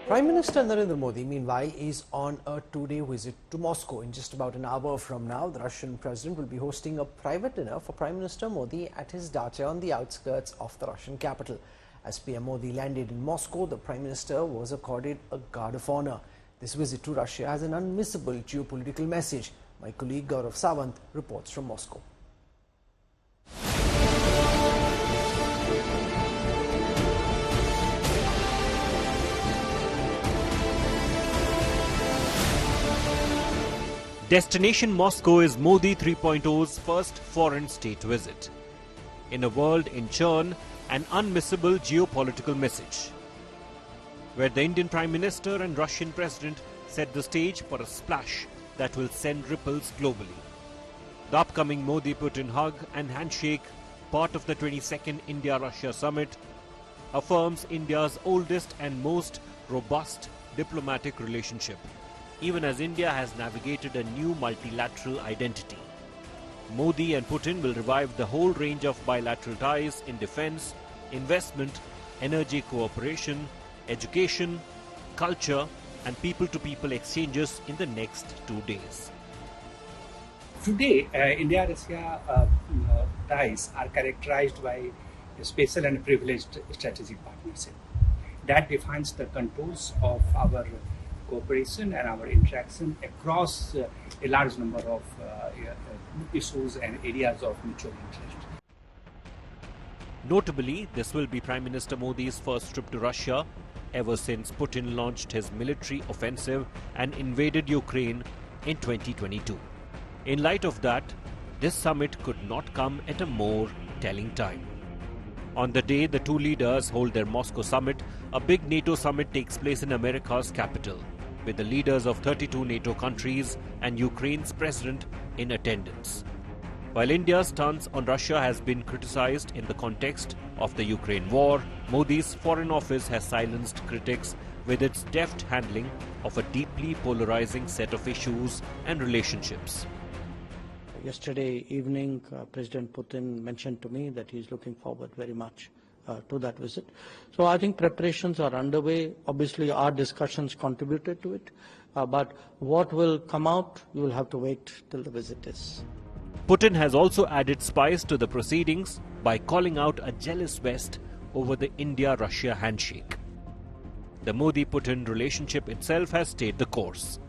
Prime Minister Narendra Modi, meanwhile, is on a two-day visit to Moscow. In just about an hour from now, the Russian president will be hosting a private dinner for Prime Minister Modi at his dacha on the outskirts of the Russian capital. As PM Modi landed in Moscow, the Prime Minister was accorded a guard of honor. This visit to Russia has an unmissable geopolitical message. My colleague Gaurav Sawant reports from Moscow. Destination Moscow is Modi 3.0's first foreign state visit. In a world in churn, an unmissable geopolitical message, where the Indian Prime Minister and Russian President set the stage for a splash that will send ripples globally. The upcoming Modi-Putin hug and handshake, part of the 22nd India-Russia summit, affirms India's oldest and most robust diplomatic relationship, even as India has navigated a new multilateral identity. Modi and Putin will revive the whole range of bilateral ties in defense, investment, energy cooperation, education, culture and people-to-people exchanges in the next 2 days. Today, India-Russia ties are characterized by a special and privileged strategic partnership that defines the contours of our cooperation and our interaction across a large number of issues and areas of mutual interest. Notably, this will be Prime Minister Modi's first trip to Russia ever since Putin launched his military offensive and invaded Ukraine in 2022. In light of that, this summit could not come at a more telling time. On the day the two leaders hold their Moscow summit, a big NATO summit takes place in America's capital, with the leaders of 32 NATO countries and Ukraine's president in attendance. While India's stance on Russia has been criticized in the context of the Ukraine war, Modi's Foreign Office has silenced critics with its deft handling of a deeply polarizing set of issues and relationships. Yesterday evening, President Putin mentioned to me that he's looking forward very much to that visit. So I think preparations are underway. Obviously, our discussions contributed to it. But what will come out, you will have to wait till the visit is. Putin has also added spice to the proceedings by calling out a jealous West over the India-Russia handshake. The Modi-Putin relationship itself has stayed the course.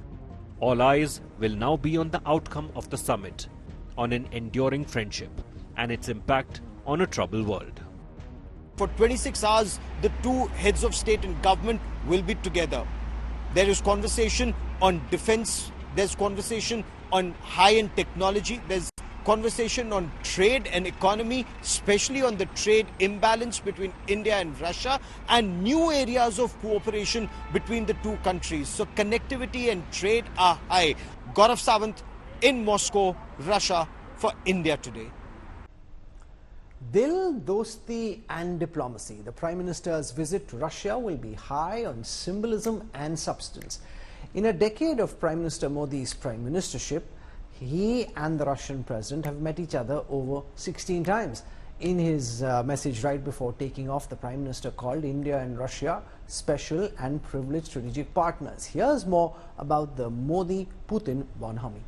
All eyes will now be on the outcome of the summit, on an enduring friendship and its impact on a troubled world. For 26 hours, the two heads of state and government will be together. There is conversation on defense, there's conversation on high-end technology, there's conversation on trade and economy, especially on the trade imbalance between India and Russia, and new areas of cooperation between the two countries. So connectivity and trade are high. Gaurav Sawant in Moscow, Russia, for India Today. Dil, Dosti and diplomacy. The Prime Minister's visit to Russia will be high on symbolism and substance. In a decade of Prime Minister Modi's prime ministership, he and the Russian president have met each other over 16 times. In his message right before taking off, the Prime Minister called India and Russia special and privileged strategic partners. Here's more about the Modi-Putin bonhomie.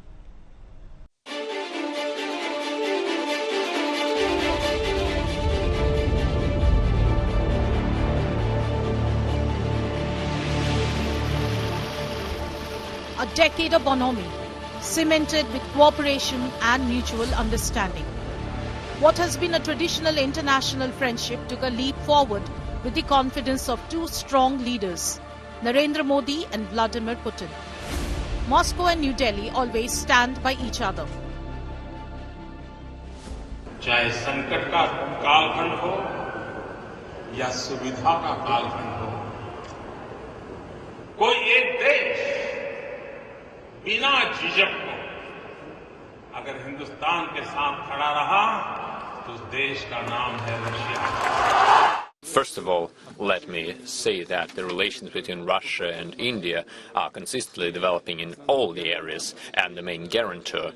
A decade of bonhomie, cemented with cooperation and mutual understanding. What has been a traditional international friendship took a leap forward with the confidence of two strong leaders, Narendra Modi and Vladimir Putin. Moscow and New Delhi always stand by each other. चाहे संकट का कालखंड हो या सुविधा का कालखंड हो, कोई एक देश बिना झिझक को अगर हिंदुस्तान के साथ खड़ा रहा तो उस देश का नाम है Russia. First of all, let me say that the relations between Russia and India are consistently developing in all the areas, and the main guarantor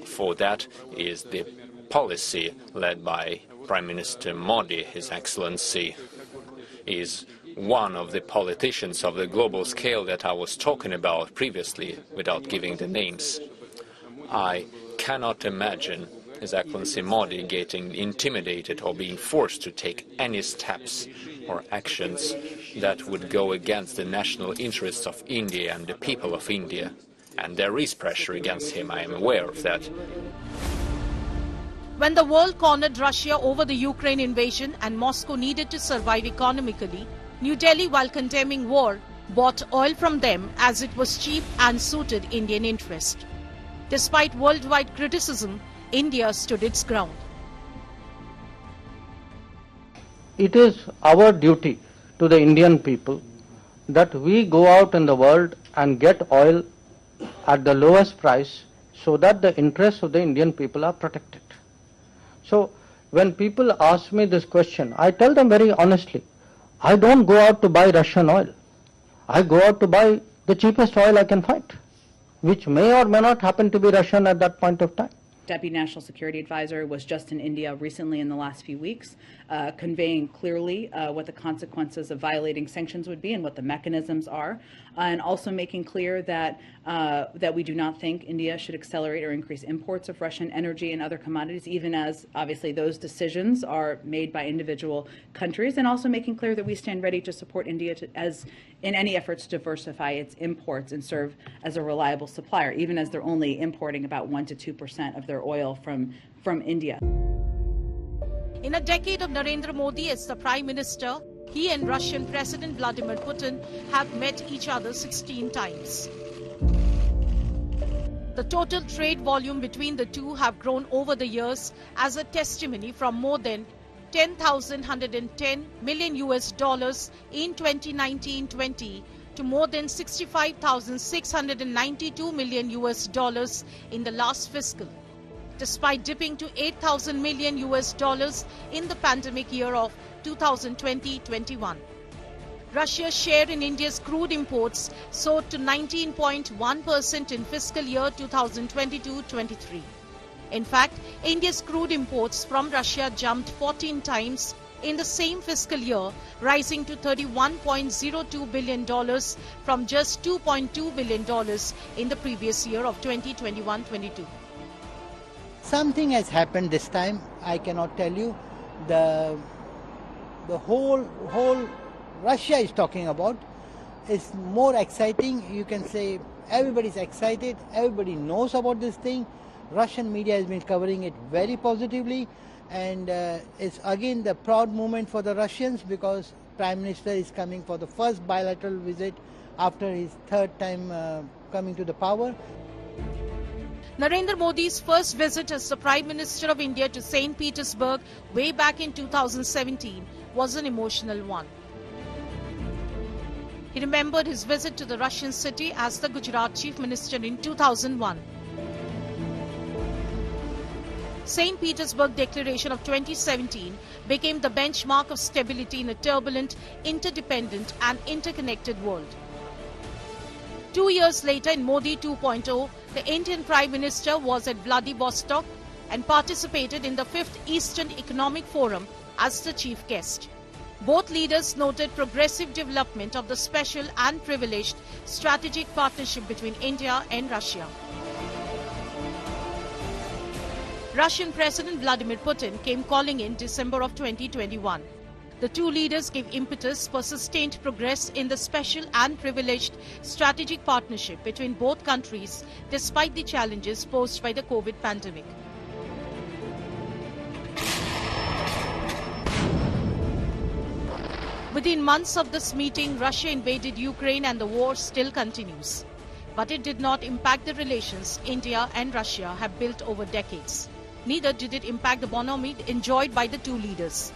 for that is the policy led by Prime Minister Modi. His Excellency is one of the politicians of the global scale that I was talking about previously, without giving the names. I cannot imagine His Excellency Modi getting intimidated or being forced to take any steps or actions that would go against the national interests of India and the people of India. And there is pressure against him, I am aware of that. When the world cornered Russia over the Ukraine invasion and Moscow needed to survive economically, New Delhi, while condemning war, bought oil from them as it was cheap and suited Indian interest. Despite worldwide criticism, India stood its ground. It is our duty to the Indian people that we go out in the world and get oil at the lowest price so that the interests of the Indian people are protected. So when people ask me this question, I tell them very honestly, I don't go out to buy Russian oil. I go out to buy the cheapest oil I can find, which may or may not happen to be Russian at that point of time. Deputy National Security Advisor was just in India recently in the last few weeks, conveying clearly what the consequences of violating sanctions would be and what the mechanisms are, and also making clear that that we do not think India should accelerate or increase imports of Russian energy and other commodities, even as obviously those decisions are made by individual countries, and also making clear that we stand ready to support India as in any efforts to diversify its imports and serve as a reliable supplier, even as they're only importing about 1 to 2% of their oil from India. In a decade of Narendra Modi as the Prime Minister, he and Russian President Vladimir Putin have met each other 16 times. The total trade volume between the two have grown over the years as a testimony from more than $10,110 million in 2019-20 to more than $65,692 million in the last fiscal, despite dipping to $8,000 million in the pandemic year of 2020-21. Russia's share in India's crude imports soared to 19.1% in fiscal year 2022-23. In fact, India's crude imports from Russia jumped 14 times in the same fiscal year, rising to $31.02 billion from just $2.2 billion in the previous year of 2021-22. Something has happened this time, I cannot tell you. The whole Russia is talking about is more exciting. You can say everybody's excited, everybody knows about this thing. Russian media has been covering it very positively, and it's again the proud moment for the Russians because Prime Minister is coming for the first bilateral visit after his third time coming to the power. Narendra Modi's first visit as the Prime Minister of India to St. Petersburg way back in 2017 was an emotional one. He remembered his visit to the Russian city as the Gujarat Chief Minister in 2001. St. Petersburg Declaration of 2017 became the benchmark of stability in a turbulent, interdependent and interconnected world. 2 years later, in Modi 2.0, the Indian Prime Minister was at Vladivostok and participated in the 5th Eastern Economic Forum as the chief guest. Both leaders noted progressive development of the special and privileged strategic partnership between India and Russia. Russian President Vladimir Putin came calling in December of 2021. The two leaders gave impetus for sustained progress in the special and privileged strategic partnership between both countries despite the challenges posed by the COVID pandemic. Within months of this meeting, Russia invaded Ukraine and the war still continues. But it did not impact the relations India and Russia have built over decades. Neither did it impact the bonhomie enjoyed by the two leaders.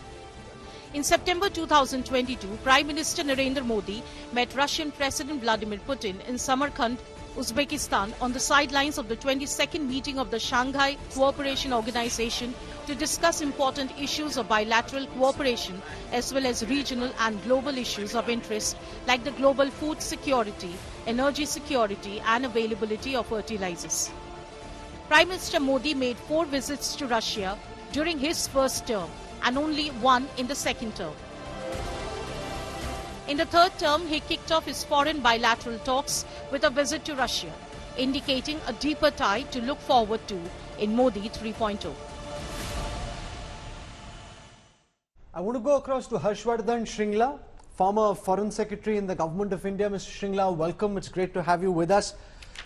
In September 2022, Prime Minister Narendra Modi met Russian President Vladimir Putin in Samarkand, Uzbekistan on the sidelines of the 22nd meeting of the Shanghai Cooperation Organization to discuss important issues of bilateral cooperation as well as regional and global issues of interest like the global food security, energy security and availability of fertilizers. Prime Minister Modi made 4 visits to Russia during his first term and only 1 in the second term. In the third term, he kicked off his foreign bilateral talks with a visit to Russia, indicating a deeper tie to look forward to in Modi 3.0. I want to go across to Harshvardhan Shringla, former Foreign Secretary in the Government of India. Mr. Shringla, welcome. It's great to have you with us.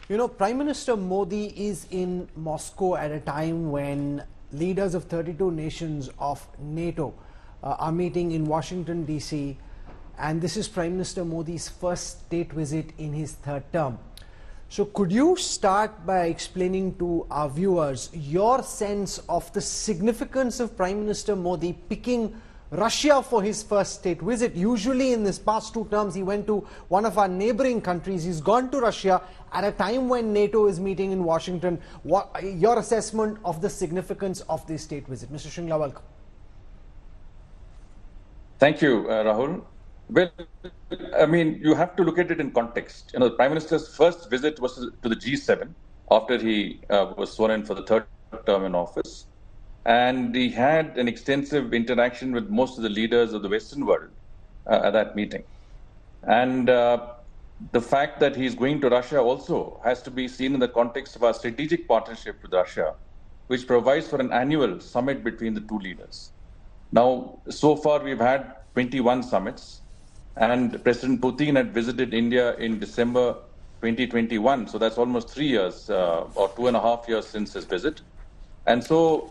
You know, Prime Minister Modi is in Moscow at a time when leaders of 32 nations of NATO are meeting in Washington, D.C. And this is Prime Minister Modi's first state visit in his third term. So could you start by explaining to our viewers your sense of the significance of Prime Minister Modi picking Russia for his first state visit? Usually in this past 2 terms, he went to one of our neighboring countries. He's gone to Russia at a time when NATO is meeting in Washington. What your assessment of the significance of this state visit? Mr. Shringla, welcome. Thank you, Rahul. Well, I mean, you have to look at it in context. You know, the Prime Minister's first visit was to the G7 after he was sworn in for the third term in office. And he had an extensive interaction with most of the leaders of the Western world at that meeting. And the fact that he's going to Russia also has to be seen in the context of our strategic partnership with Russia, which provides for an annual summit between the two leaders. Now, so far we've had 21 summits, and President Putin had visited India in December 2021. So that's almost 3 years or 2.5 years since his visit. And so,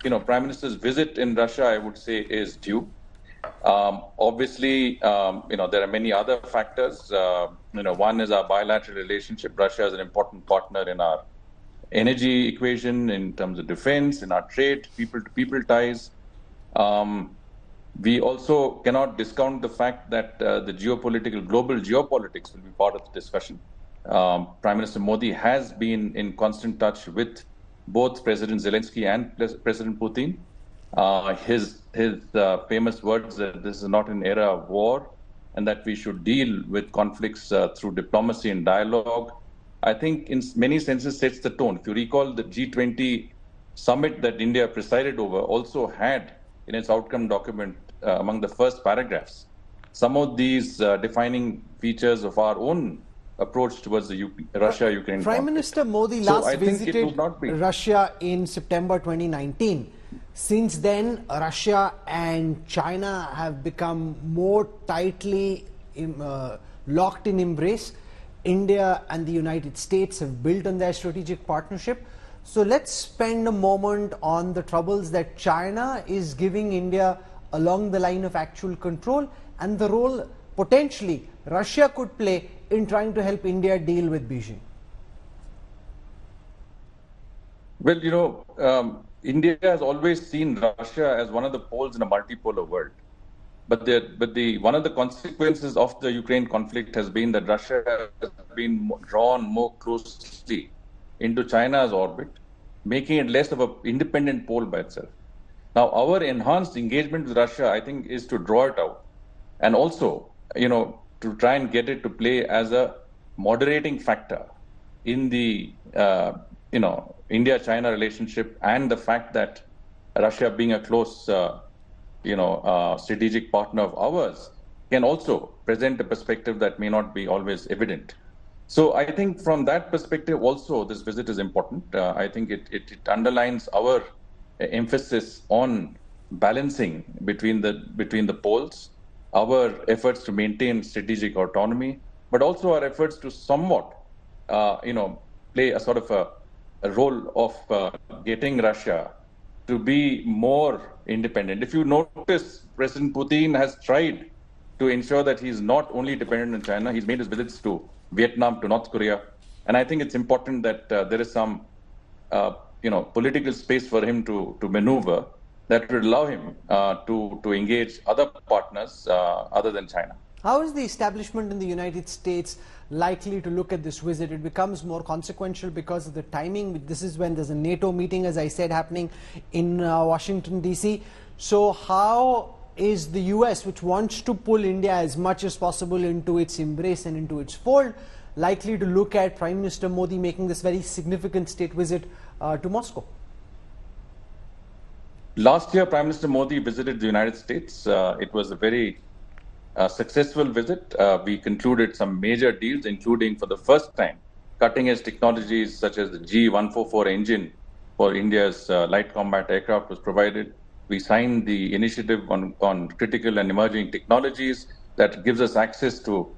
you know, Prime Minister's visit in Russia, I would say, is due. Obviously, you know, there are many other factors. You know, one is our bilateral relationship. Russia is an important partner in our energy equation, in terms of defense, in our trade, people-to-people ties. We also cannot discount the fact that the global geopolitics will be part of the discussion. Prime Minister Modi has been in constant touch with both President Zelensky and President Putin. His famous words that this is not an era of war and that we should deal with conflicts through diplomacy and dialogue, I think in many senses sets the tone. If you recall, the G20 summit that India presided over also had in its outcome document among the first paragraphs some of these defining features of our own approach towards the Russia-Ukraine conflict. Prime Minister Modi last visited Russia in September 2019. Since then, Russia and China have become more tightly locked in embrace. India and the United States have built on their strategic partnership. So let's spend a moment on the troubles that China is giving India along the line of actual control and the role potentially Russia could play in trying to help India deal with Beijing. Well, you know, India has always seen Russia as one of the poles in a multipolar world. But one of the consequences of the Ukraine conflict has been that Russia has been drawn more closely into China's orbit, making it less of an independent pole by itself. Now, our enhanced engagement with Russia, I think, is to draw it out, and also, you know, to try and get it to play as a moderating factor in the, you know, India-China relationship, and the fact that Russia, being a close, you know, strategic partner of ours, can also present a perspective that may not be always evident. So I think from that perspective also this visit is important. I think it underlines our emphasis on balancing between the poles, our efforts to maintain strategic autonomy, but also our efforts to somewhat, you know, play a sort of a role of getting Russia to be more independent. If you notice, President Putin has tried to ensure that he's not only dependent on China. He's made his visits to Vietnam, to North Korea. And I think it's important that there is some, you know, political space for him to maneuver that would allow him to engage other partners other than China. How is the establishment in the United States likely to look at this visit? It becomes more consequential because of the timing. This is when there's a NATO meeting, as I said, happening in Washington, D.C. So how is the US, which wants to pull India as much as possible into its embrace and into its fold, likely to look at Prime Minister Modi making this very significant state visit to Moscow? Last year, Prime Minister Modi visited the United States. It was a very successful visit. We concluded some major deals, including for the first time, cutting-edge technologies such as the G144 engine for India's light combat aircraft was provided. We signed the initiative on critical and emerging technologies that gives us access to,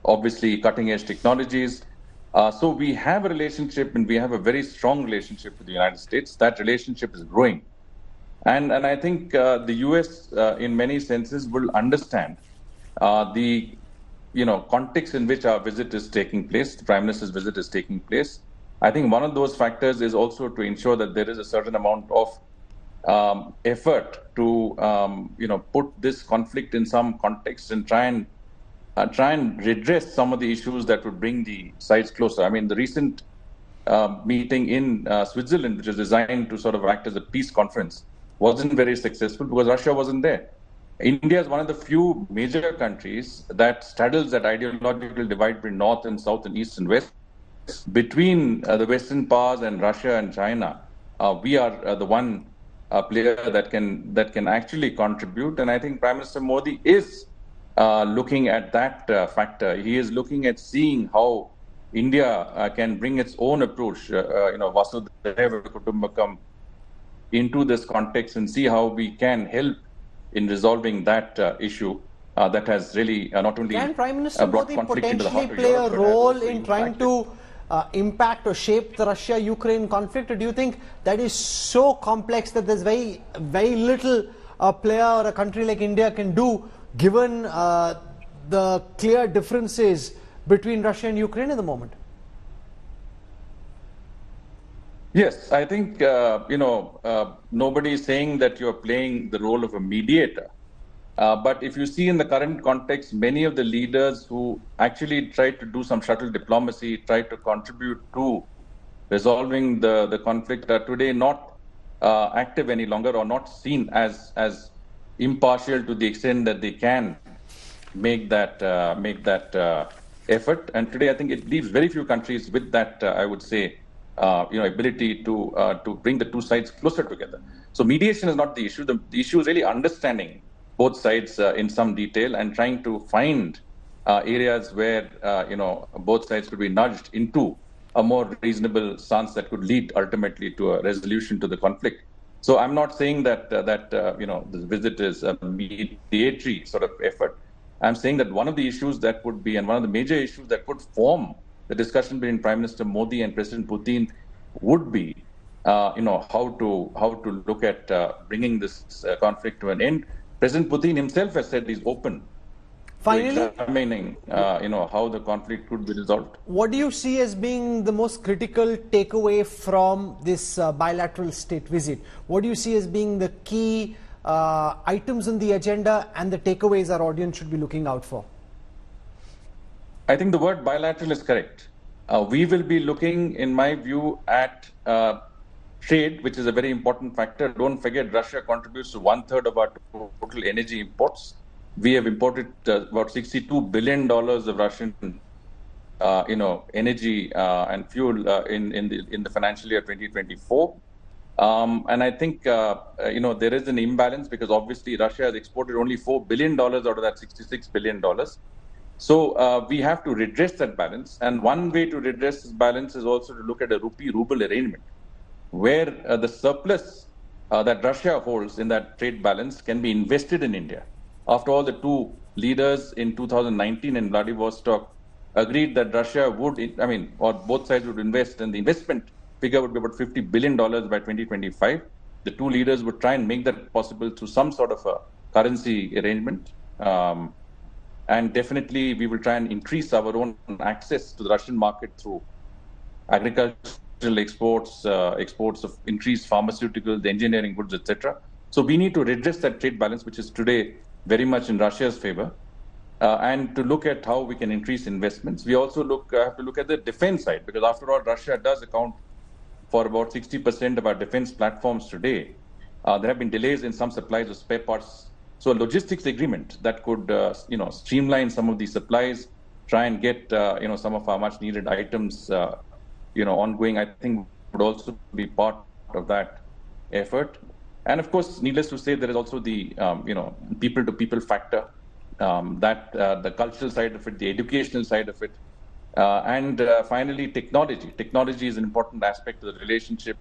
obviously, cutting-edge technologies. So we have a relationship, and we have a very strong relationship with the United States. That relationship is growing. And I think the US, in many senses, will understand the context in which our visit is taking place, the Prime Minister's visit is taking place. I think one of those factors is also to ensure that there is a certain amount of effort to put this conflict in some context and try and redress some of the issues that would bring the sides closer. I mean, the recent meeting in Switzerland, which is designed to sort of act as a peace conference, wasn't very successful because Russia wasn't there. India is one of the few major countries that straddles that ideological divide between North and South and East and West. Between the Western powers and Russia and China, we are the one player that can actually contribute. And I think Prime Minister Modi is looking at that factor. He is looking at seeing how India can bring its own approach, Vasudhaiva Kutumbakam, into this context and see how we can help in resolving that issue that has really not only can Prime Minister brought Modi conflict into the heart potentially of play Europe, a role in trying to impact or shape the Russia-Ukraine conflict, or do you think that is so complex that there's very, very little a player or a country like India can do, given the clear differences between Russia and Ukraine at the moment? Yes, I think, nobody is saying that you're playing the role of a mediator. But if you see in the current context, many of the leaders who actually tried to do some subtle diplomacy, tried to contribute to resolving the conflict, are today not active any longer or not seen as impartial to the extent that they can make that effort. And today, I think it leaves very few countries with that, I would say, ability to bring the two sides closer together. So mediation is not the issue. The issue is really understanding both sides in some detail and trying to find areas where both sides could be nudged into a more reasonable stance that could lead ultimately to a resolution to the conflict. So I'm not saying that this visit is a mediatory sort of effort. I'm saying that one of the issues that would be, and one of the major issues that would form the discussion between Prime Minister Modi and President Putin would be, how to look at bringing this conflict to an end. President Putin himself has said he's open Finally, to examining, how the conflict could be resolved. what do you see as being the most critical takeaway from this bilateral state visit? What do you see as being the key items in the agenda and the takeaways our audience should be looking out for? I think the word bilateral is correct. We will be looking, in my view, at trade, which is a very important factor. Don't forget, Russia contributes to 1/3 of our total energy imports. We have imported about $62 billion of Russian, energy and fuel in the financial year 2024. And I think, there is an imbalance because obviously Russia has exported only $4 billion out of that $66 billion. So we have to redress that balance. And one way to redress this balance is also to look at a rupee-ruble arrangement, where the surplus that Russia holds in that trade balance can be invested in India. After all, the two leaders in 2019 in Vladivostok agreed that Russia would, or both sides would invest, and the investment figure would be about $50 billion by 2025. The two leaders would try and make that possible through some sort of a currency arrangement. And definitely, we will try and increase our own access to the Russian market through agricultural exports, exports of increased pharmaceuticals, engineering goods, etc. So we need to redress that trade balance, which is today very much in Russia's favor, and to look at how we can increase investments. We also have to look at the defense side, because after all, Russia does account for about 60% of our defense platforms today. There have been delays in some supplies of spare parts. So a logistics agreement that could, streamline some of these supplies, try and get, some of our much needed items, ongoing, I think would also be part of that effort. And of course, needless to say, there is also the, people-to-people factor. the cultural side of it, the educational side of it, and finally technology. Technology is an important aspect of the relationship.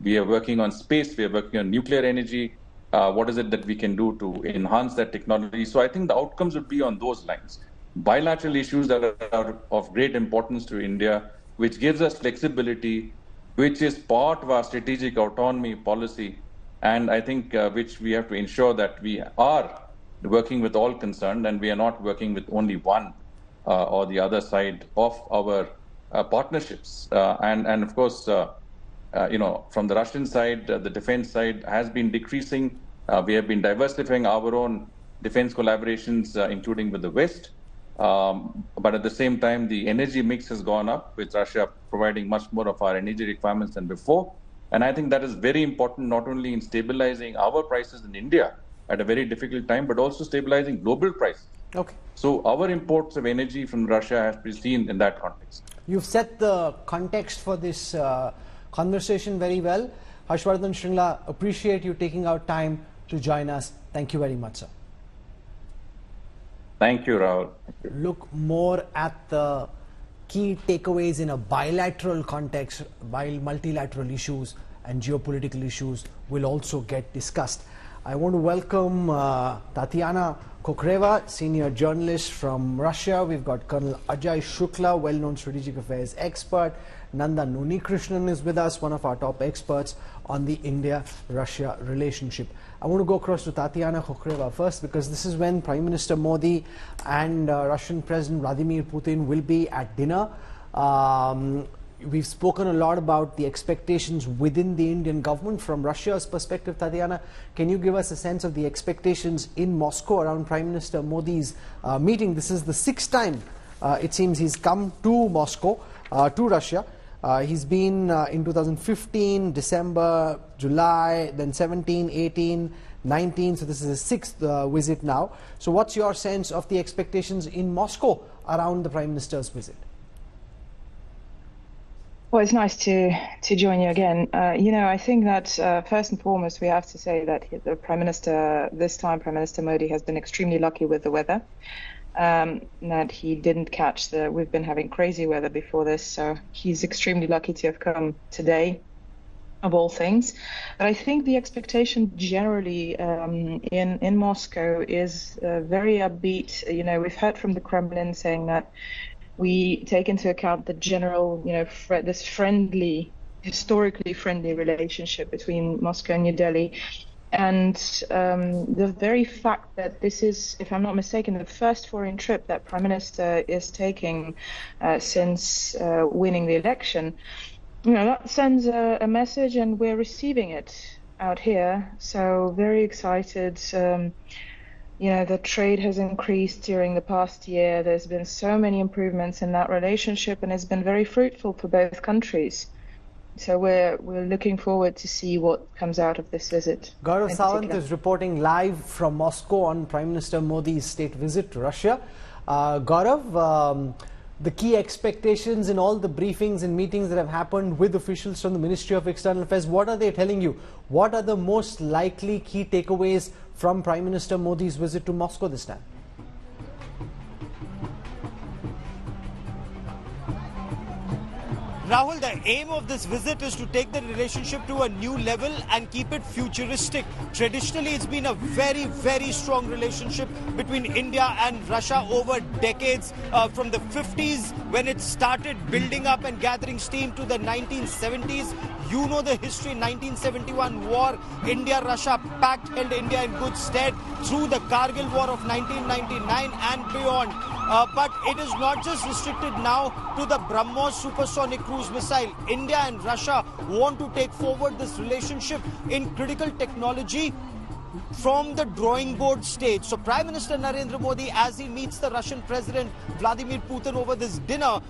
We are working on space, we are working on nuclear energy. What is it that we can do to enhance that technology? So I think the outcomes would be on those lines. Bilateral issues that are of great importance to India, which gives us flexibility, which is part of our strategic autonomy policy, and I think which we have to ensure that we are working with all concerned and we are not working with only one or the other side of our partnerships. And of course, from the Russian side, the defense side has been decreasing. We have been diversifying our own defense collaborations, including with the West. But at the same time, the energy mix has gone up, with Russia providing much more of our energy requirements than before. And I think that is very important, not only in stabilizing our prices in India at a very difficult time, but also stabilizing global prices. Okay. So our imports of energy from Russia has been seen in that context. You've set the context for this conversation very well. Harshvardhan Shringla, appreciate you taking out time to join us. Thank you very much, sir. Thank you, Rahul. Look more at the key takeaways in a bilateral context, while multilateral issues and geopolitical issues will also get discussed. I want to welcome Tatiana Kokreva, senior journalist from Russia. We've got Colonel Ajay Shukla, well-known strategic affairs expert. Nanda Nunikrishnan is with us, one of our top experts on the India-Russia relationship. I want to go across to Tatiana Kokreva first, because this is when Prime Minister Modi and Russian President Vladimir Putin will be at dinner. We've spoken a lot about the expectations within the Indian government. From Russia's perspective, Tatiana, can you give us a sense of the expectations in Moscow around Prime Minister Modi's meeting? This is the sixth time, it seems, he's come to Moscow, to Russia. He's been in 2015, December, July, then 17, 18, 19. So this is his sixth visit now. So what's your sense of the expectations in Moscow around the Prime Minister's visit? Well, it's nice to join you again. I think that first and foremost, we have to say that the Prime Minister, this time Prime Minister Modi, has been extremely lucky with the weather. That he didn't catch we've been having crazy weather before this, so he's extremely lucky to have come today, of all things. But I think the expectation generally in Moscow is very upbeat. We've heard from the Kremlin saying that we take into account the general, this historically friendly relationship between Moscow and New Delhi. And the very fact that this is, if I'm not mistaken, the first foreign trip that Prime Minister is taking since winning the election, that sends a message, and we're receiving it out here. So very excited. The trade has increased during the past year. There's been so many improvements in that relationship, and it's been very fruitful for both countries. So we're looking forward to see what comes out of this visit. Gaurav Sawant is reporting live from Moscow on Prime Minister Modi's state visit to Russia. Gaurav, the key expectations in all the briefings and meetings that have happened with officials from the Ministry of External Affairs, what are they telling you? What are the most likely key takeaways from Prime Minister Modi's visit to Moscow this time? Rahul, the aim of this visit is to take the relationship to a new level and keep it futuristic. Traditionally, it's been a very, very strong relationship between India and Russia over decades, from the 50s when it started building up and gathering steam to the 1970s. You know the history, 1971 war, India-Russia pact held India in good stead through the Kargil war of 1999 and beyond. But it is not just restricted now to the BrahMos supersonic cruise missile. India and Russia want to take forward this relationship in critical technology from the drawing board stage. So Prime Minister Narendra Modi, as he meets the Russian President Vladimir Putin over this dinner,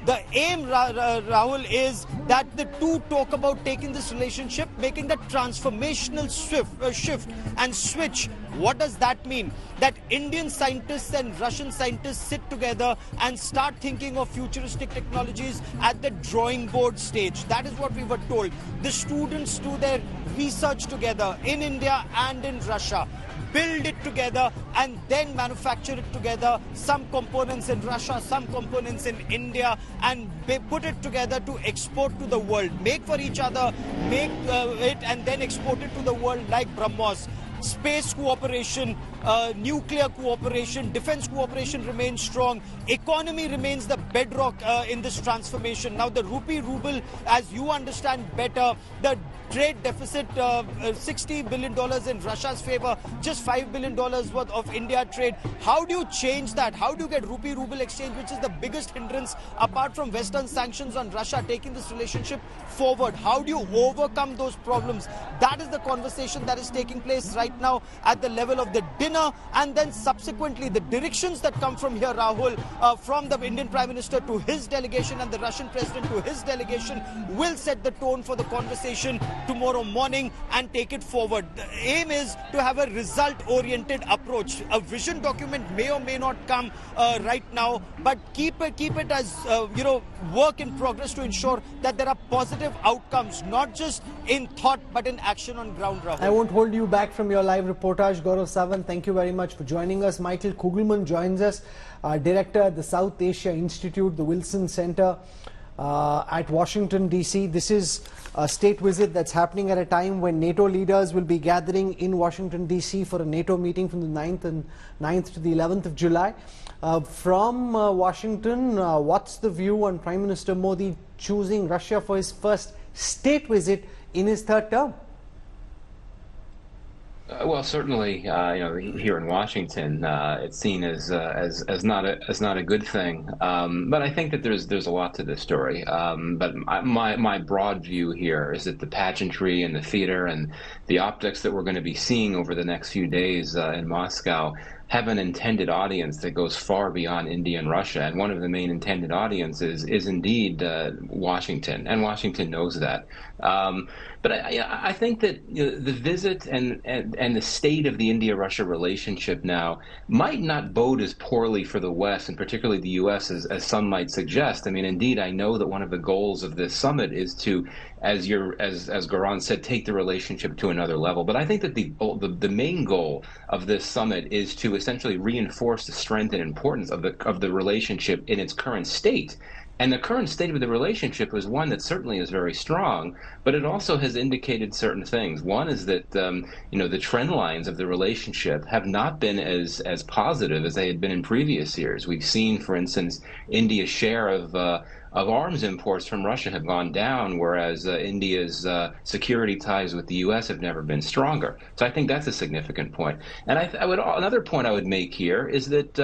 the aim, Rahul, is that the two talk about taking this relationship, making that transformational shift and switch. What does that mean? That Indian scientists and Russian scientists sit together and start thinking of futuristic technologies at the drawing board stage. That is what we were told. The students do their research together in India and in Russia. build it together and then manufacture it together, some components in Russia, some components in India, and put it together to export to the world. Make for each other, make it and then export it to the world like BrahMos. Space cooperation, nuclear cooperation, defense cooperation remains strong. Economy remains the bedrock in this transformation. Now the rupee ruble, as you understand better, the trade deficit, $60 billion in Russia's favor, just $5 billion worth of India trade. How do you change that? How do you get rupee ruble exchange, which is the biggest hindrance apart from Western sanctions on Russia, taking this relationship forward? How do you overcome those problems? That is the conversation that is taking place right now at the level of the dinner, and then subsequently the directions that come from here, Rahul, from the Indian Prime Minister to his delegation and the Russian President to his delegation, will set the tone for the conversation tomorrow morning and take it forward. The aim is to have a result-oriented approach. A vision document may or may not come right now, but keep it as work in progress to ensure that there are positive outcomes, not just in thought but in action on ground, Rahul. I won't hold you back from your live reportage, Gaurav Sawant. Thank you very much for joining us. Michael Kugelman joins us, Director at the South Asia Institute, the Wilson Center at Washington, D.C. This is a state visit that's happening at a time when NATO leaders will be gathering in Washington, D.C. for a NATO meeting from the 9th to the 11th of July. From Washington, what's the view on Prime Minister Modi choosing Russia for his first state visit in his third term? Well, certainly, here in Washington, it's seen as not a good thing. But I think that there's a lot to this story. But my broad view here is that the pageantry and the theater and the optics that we're going to be seeing over the next few days in Moscow have an intended audience that goes far beyond India and Russia. And one of the main intended audiences is indeed Washington, and Washington knows that. But I think that the visit and the state of the India-Russia relationship now might not bode as poorly for the West, and particularly the U.S., as some might suggest. I mean, indeed, I know that one of the goals of this summit is to, as Gaurav said, take the relationship to another level. But I think that the main goal of this summit is to essentially reinforce the strength and importance of the relationship in its current state. And the current state of the relationship is one that certainly is very strong, but it also has indicated certain things. One is that the trend lines of the relationship have not been as positive as they had been in previous years. We've seen, for instance, India's share of arms imports from Russia have gone down, whereas India's security ties with the U.S. have never been stronger. So I think that's a significant point. And another point I would make here is that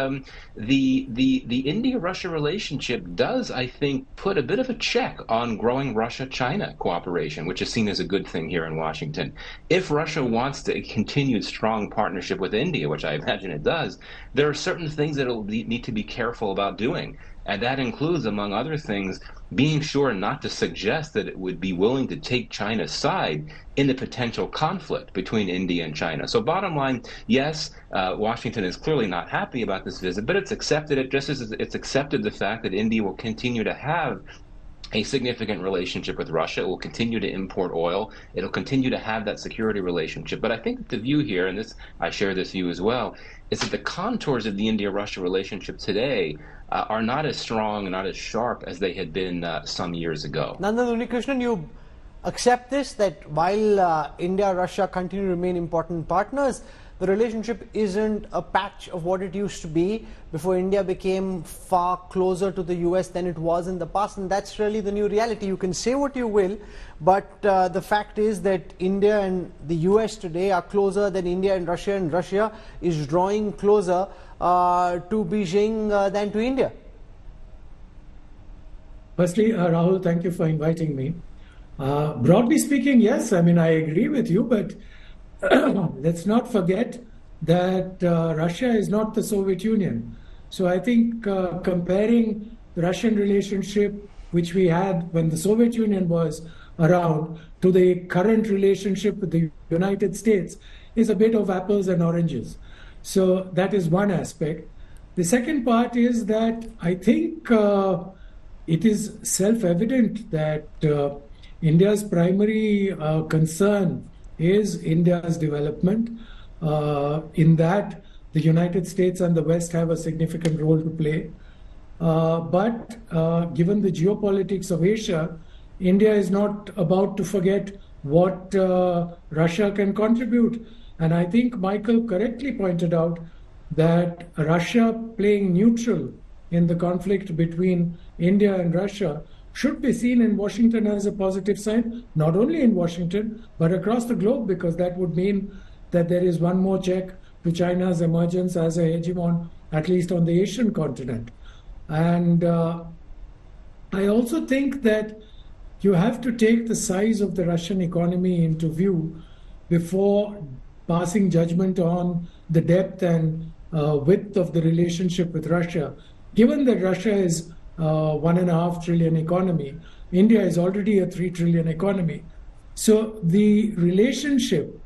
the India-Russia relationship does, I think, put a bit of a check on growing Russia-China cooperation, which is seen as a good thing here in Washington. If Russia wants a continued strong partnership with India, which I imagine it does, there are certain things that it'll need to be careful about doing. And that includes, among other things, being sure not to suggest that it would be willing to take China's side in the potential conflict between India and China. So bottom line, yes, Washington is clearly not happy about this visit, but it's accepted it just as it's accepted the fact that India will continue to have a significant relationship with Russia. It will continue to import oil. It'll continue to have that security relationship. But I think that the view here, and I share this view as well, is that the contours of the India-Russia relationship today are not as strong and not as sharp as they had been some years ago. Nandan Unikrishnan, you accept this, that while India and Russia continue to remain important partners, the relationship isn't a patch of what it used to be before India became far closer to the US than it was in the past, and that's really the new reality. You can say what you will, but the fact is that India and the US today are closer than India and Russia is drawing closer to Beijing than to India. Firstly, Rahul, thank you for inviting me. Broadly speaking, yes, I mean, I agree with you, but let's not forget that Russia is not the Soviet Union. So I think comparing the Russian relationship, which we had when the Soviet Union was around, to the current relationship with the United States is a bit of apples and oranges. So that is one aspect. The second part is that I think it is self-evident that India's primary concern is India's development. In that, the United States and the West have a significant role to play. But given the geopolitics of Asia, India is not about to forget what Russia can contribute. And I think Michael correctly pointed out that Russia playing neutral in the conflict between India and Russia should be seen in Washington as a positive sign, not only in Washington, but across the globe, because that would mean that there is one more check to China's emergence as a hegemon, at least on the Asian continent. And I also think that you have to take the size of the Russian economy into view before passing judgment on the depth and width of the relationship with Russia. Given that Russia is $1.5 trillion economy, India is already a 3 trillion economy. So the relationship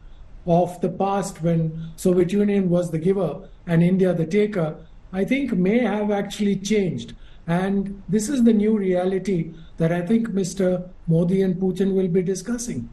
of the past, when Soviet Union was the giver and India the taker, I think may have actually changed. And this is the new reality that I think Mr. Modi and Putin will be discussing.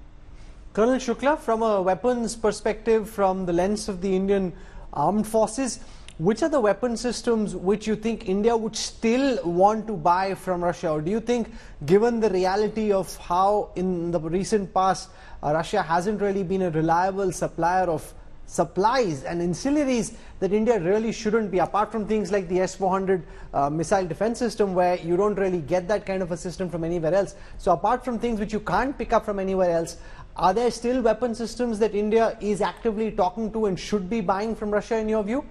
Colonel Shukla, from a weapons perspective, from the lens of the Indian armed forces, which are the weapon systems which you think India would still want to buy from Russia? Or do you think, given the reality of how in the recent past Russia hasn't really been a reliable supplier of supplies and ancillaries, that India really shouldn't be, apart from things like the S-400 missile defense system, where you don't really get that kind of a system from anywhere else? So apart from things which you can't pick up from anywhere else, are there still weapon systems that India is actively talking to and should be buying from Russia, in your view?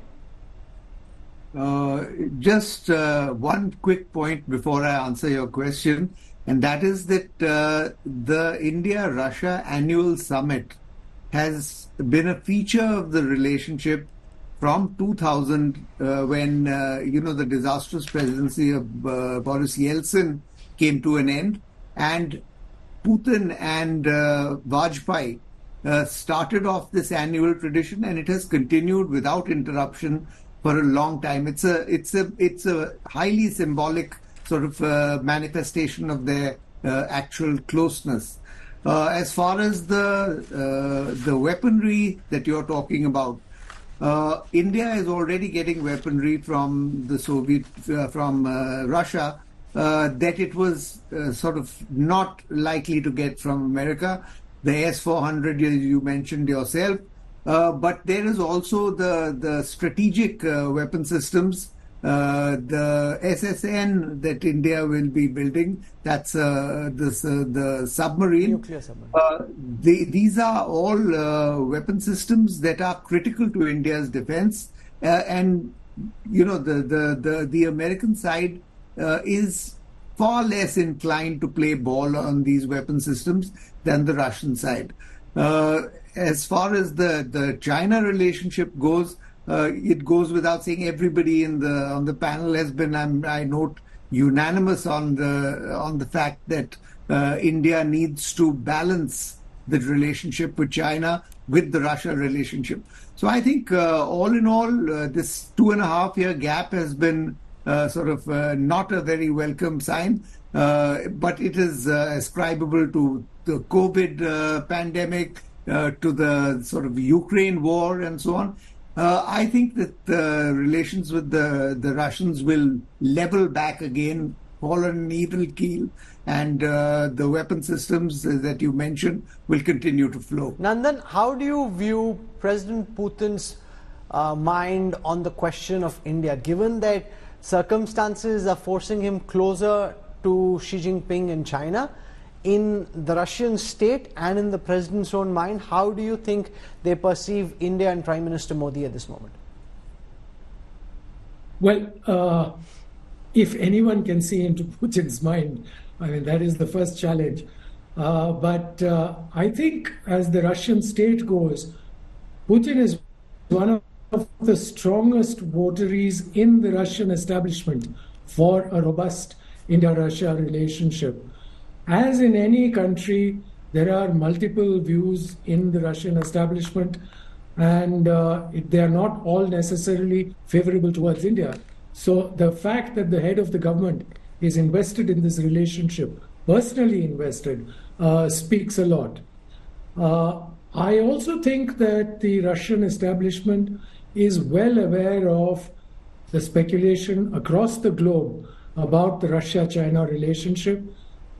Just one quick point before I answer your question, and that is that the India-Russia annual summit has been a feature of the relationship from 2000, when the disastrous presidency of Boris Yeltsin came to an end, and Putin and Vajpayee started off this annual tradition, and it has continued without interruption for a long time. It's a highly symbolic sort of manifestation of their actual closeness. As far as the weaponry that you're talking about, India is already getting weaponry from the Russia that it was sort of not likely to get from America. The S-400 you mentioned yourself. But there is also the strategic weapon systems, the SSN that India will be building. That's the submarine. Nuclear submarine. These are all weapon systems that are critical to India's defense, and the American side is far less inclined to play ball on these weapon systems than the Russian side. As far as the China relationship goes, it goes without saying everybody on the panel has been, I note, unanimous on the fact that India needs to balance the relationship with China with the Russia relationship. So I think all in all, this 2.5-year gap has been sort of not a very welcome sign, but it is ascribable to the COVID pandemic, to the sort of Ukraine war and so on. I think that the relations with the Russians will level back again, fall on an even keel, and the weapon systems that you mentioned will continue to flow. Nandan, how do you view President Putin's mind on the question of India, given that circumstances are forcing him closer to Xi Jinping in China? In the Russian state and in the president's own mind, how do you think they perceive India and Prime Minister Modi at this moment? Well, if anyone can see into Putin's mind, I mean, that is the first challenge. But I think as the Russian state goes, Putin is one of the strongest votaries in the Russian establishment for a robust India-Russia relationship. As in any country, there are multiple views in the Russian establishment, and they are not all necessarily favorable towards India. So the fact that the head of the government is invested in this relationship, personally invested, speaks a lot. I also think that the Russian establishment is well aware of the speculation across the globe about the Russia-China relationship.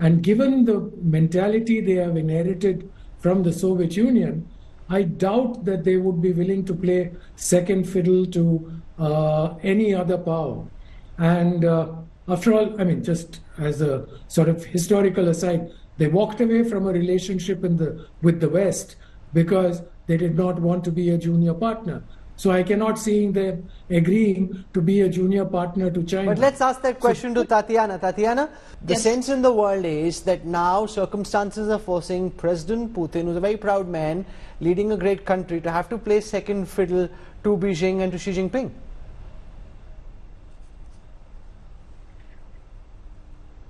And given the mentality they have inherited from the Soviet Union, I doubt that they would be willing to play second fiddle to any other power. And after all, I mean, just as a sort of historical aside, they walked away from a relationship with the West because they did not want to be a junior partner. So I cannot see them agreeing to be a junior partner to China. But let's ask that question to Tatiana. Tatiana, the sense in the world is that now circumstances are forcing President Putin, who's a very proud man, leading a great country, to have to play second fiddle to Beijing and to Xi Jinping.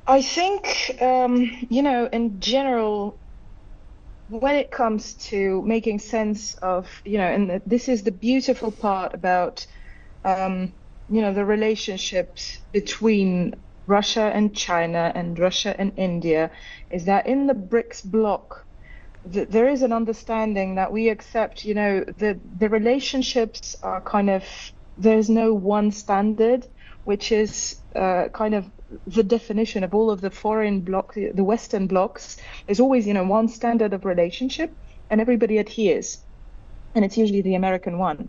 I think, in general, when it comes to making sense of, and this is the beautiful part about, the relationships between Russia and China and Russia and India, is that in the BRICS bloc, there is an understanding that we accept, the relationships are kind of, there's no one standard, which is kind of the definition of all of the foreign blocs, the Western blocs. There's always, one standard of relationship, and everybody adheres, and it's usually the American one.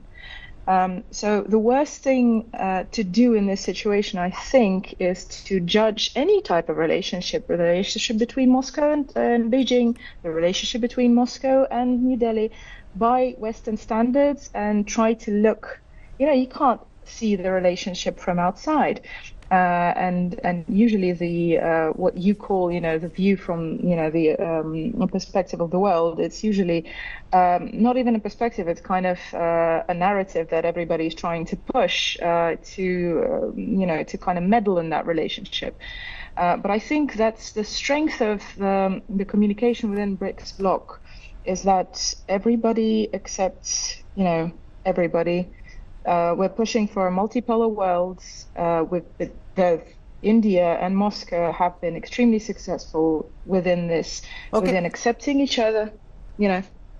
So the worst thing to do in this situation, I think, is to judge any type of relationship, the relationship between Moscow and Beijing, the relationship between Moscow and New Delhi, by Western standards, and try to look, you can't see the relationship from outside. And usually the what you call the view from the perspective of the world, it's usually not even a perspective. It's kind of a narrative that everybody is trying to push to kind of meddle in that relationship. But I think that's the strength of the communication within BRICS bloc, is that everybody accepts everybody. We're pushing for a multipolar world. With both India and Moscow have been extremely successful within this, within accepting each other.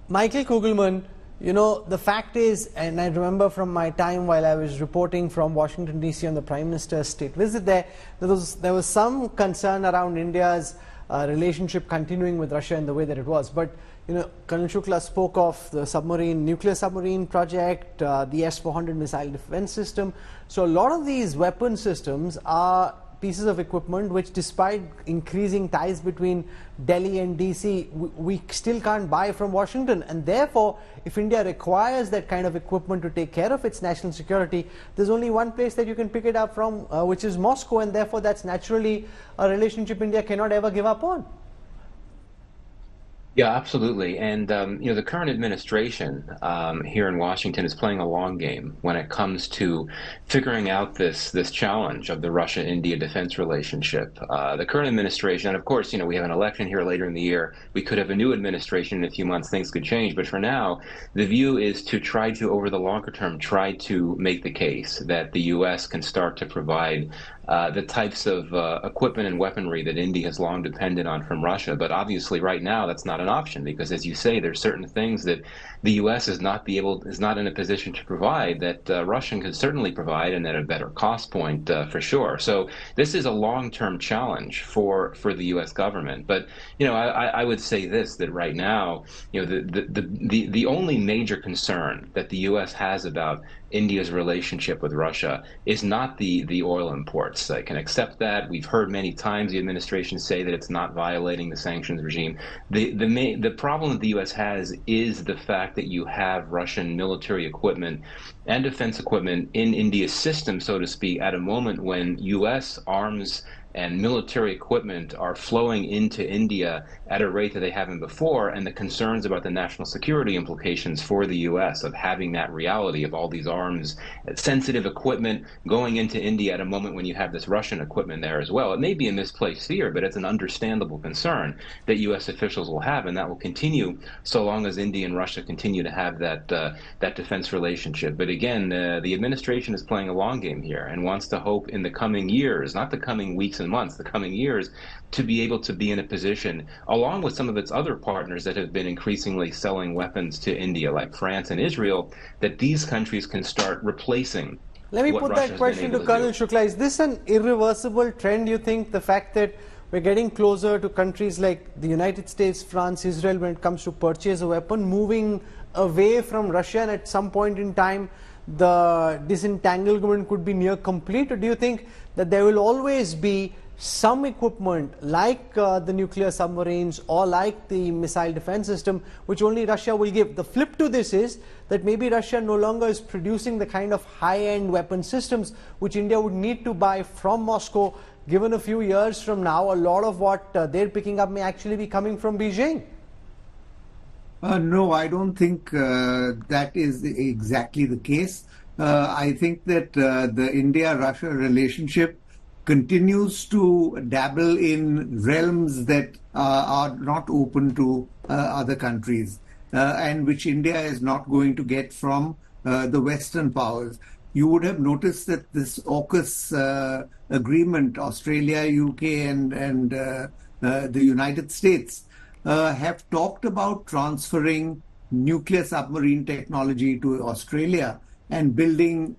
Michael Kugelman, the fact is, and I remember from my time while I was reporting from Washington DC on the Prime Minister's state visit there was some concern around India's relationship continuing with Russia in the way that it was. But Colonel Shukla spoke of the nuclear submarine project, the S-400 missile defense system. So a lot of these weapon systems are pieces of equipment which, despite increasing ties between Delhi and DC, we still can't buy from Washington. And therefore, if India requires that kind of equipment to take care of its national security, there's only one place that you can pick it up from, which is Moscow, and therefore that's naturally a relationship India cannot ever give up on. Yeah, absolutely. And, the current administration here in Washington is playing a long game when it comes to figuring out this challenge of the Russia-India defense relationship. The current administration, and of course, we have an election here later in the year. We could have a new administration in a few months. Things could change. But for now, the view is to try to, over the longer term, try to make the case that the U.S. can start to provide the types of equipment and weaponry that India has long depended on from Russia. But obviously right now that's not an option, because as you say, there's certain things that the U.S. is not in a position to provide that Russian could certainly provide, and at a better cost point for sure. So this is a long-term challenge for the U.S. government. But I would say this, that right now, the only major concern that the U.S. has about India's relationship with Russia is not the oil imports. I can accept that. We've heard many times the administration say that it's not violating the sanctions regime. The problem that the U.S. has is the fact that you have Russian military equipment and defense equipment in India's system, so to speak, at a moment when U.S. arms and military equipment are flowing into India at a rate that they haven't before, and the concerns about the national security implications for the U.S. of having that reality of all these arms, sensitive equipment going into India at a moment when you have this Russian equipment there as well. It may be a misplaced fear, but it's an understandable concern that U.S. officials will have, and that will continue so long as India and Russia continue to have that defense relationship. But again, the administration is playing a long game here and wants to hope in the coming years, not the coming weeks and months, the coming years, to be able to be in a position, along with some of its other partners that have been increasingly selling weapons to India, like France and Israel, that these countries can start replacing. Let me put that question to Colonel Shukla. Is this an irreversible trend, you think, the fact that we're getting closer to countries like the United States, France, Israel when it comes to purchase a weapon, moving away from Russia, and at some point in time the disentanglement could be near complete? Or do you think that there will always be some equipment like the nuclear submarines or like the missile defense system which only Russia will give? The flip to this is that maybe Russia no longer is producing the kind of high-end weapon systems which India would need to buy from Moscow. Given a few years from now, a lot of what they're picking up may actually be coming from Beijing. No, I don't think that is exactly the case. I think that the India-Russia relationship continues to dabble in realms that are not open to other countries and which India is not going to get from the Western powers. You would have noticed that this AUKUS agreement, Australia, UK and the United States, have talked about transferring nuclear submarine technology to Australia and building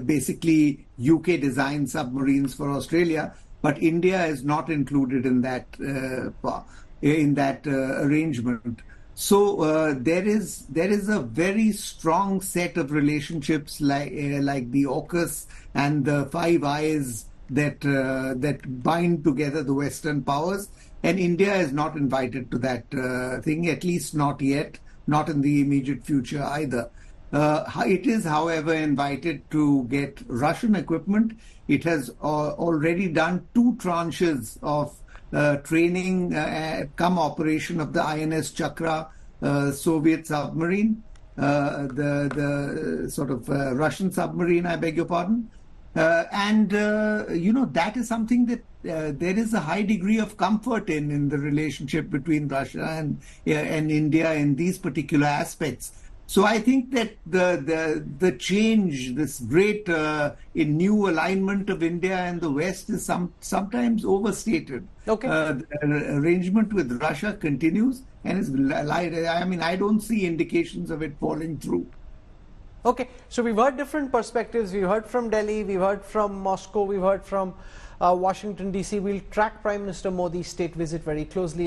basically UK designed submarines for Australia, but India is not included in that arrangement. So there is a very strong set of relationships like the AUKUS and the Five Eyes that bind together the Western powers. And India is not invited to that thing, at least not yet, not in the immediate future either. It is, however, invited to get Russian equipment. It has already done 2 tranches of training, come operation of the INS Chakra Soviet submarine, the sort of Russian submarine, I beg your pardon. That is something that there is a high degree of comfort in the relationship between Russia and India in these particular aspects. So I think that the change, this great new alignment of India and the West is sometimes overstated. Okay. The arrangement with Russia continues and is I don't see indications of it falling through. Okay, so we've heard different perspectives. We've heard from Delhi, we've heard from Moscow, we've heard from Washington DC. We'll track Prime Minister Modi's state visit very closely.